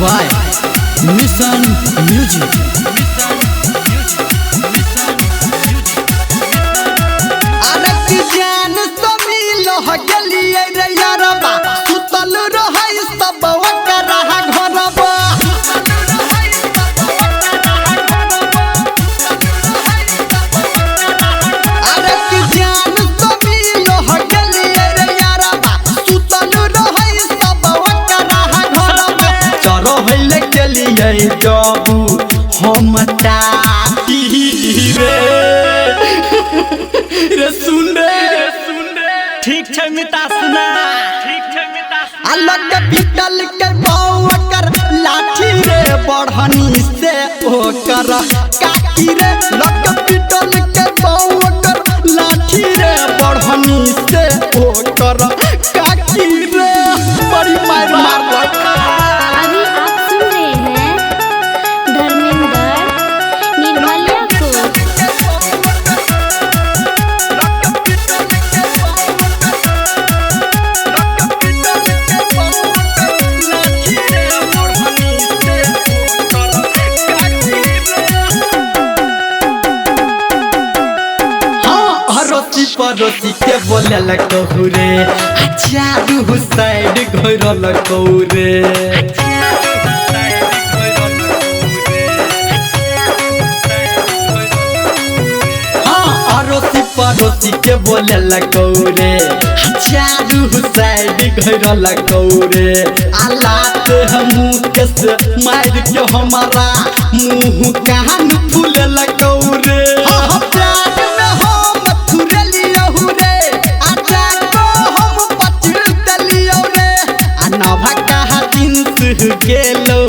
by Mission Music. जान समिल गलिए रे यारबा सुतल रहै सब ओकरा घरबा अरे कि जान समिल गलिए रे यारबा सुतल रहै सब ओकरा घरबा चरहैले गेलिए जबू हम ताती रे रे सुन रे ठीक छै मिता सुना ठीक छै मिता अलग पिटल के ओकर लाठी रे बढ़नी से ओकर काकी रे लग पिटल के ओकर लाठी रे बढ़नी से ओकर काकी रे बड़ी मार मार अभी आप सुन रहे हैं धर्मेंद्र निर्मलिया को। पड़ोसी के बोले लगहु रे चारू साइड घर लगहु रे अड़ोसी पड़ोसी के बोले लगहु रे चारू साइड घर लगहु रे आलात हमू के से मार के हमारा मुंह कान फूल लगहु रे गेलो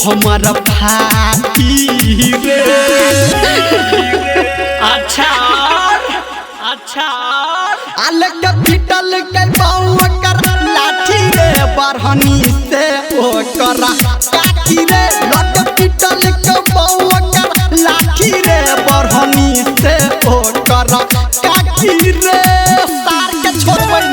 हमारा फाटी रे अच्छा अच्छा अलग पिटल के ओकर लाठी रे बढ़नी से ओकर काकी रे लग पिटल के ओकर लाठी रे बढ़नी से ओकर काकी रे सार के छोड़बै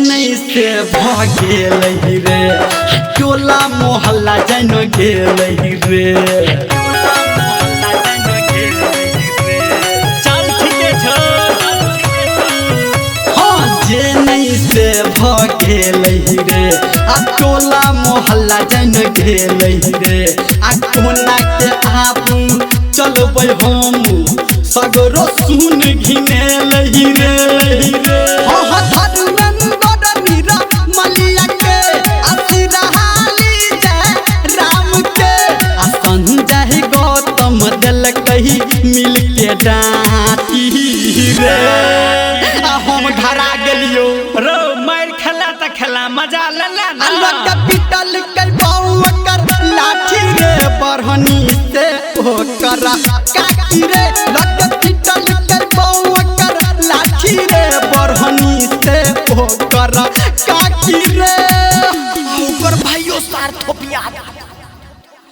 नहीं से भागेल रे टोला मोहल्ला जान गेल रे चल ठीके छ हाँ जे नहीं से भागेल रे आ टोला मोहल्ला जान गेल रे आ कोना के आबू चलबै हम सगरो सुन घिनेल रे हाँ कही मिल के डांटी रे हम घरा गेलियो रो मार खेला त खेला मजा लेला ना अलग पिटल के ओकर लाठी रे बढ़नी से ओकर काकी रे लग पिटल के ओकर लाठी रे बढ़नी से ओकर काकी रे ओकर भाइयों सार थोपिया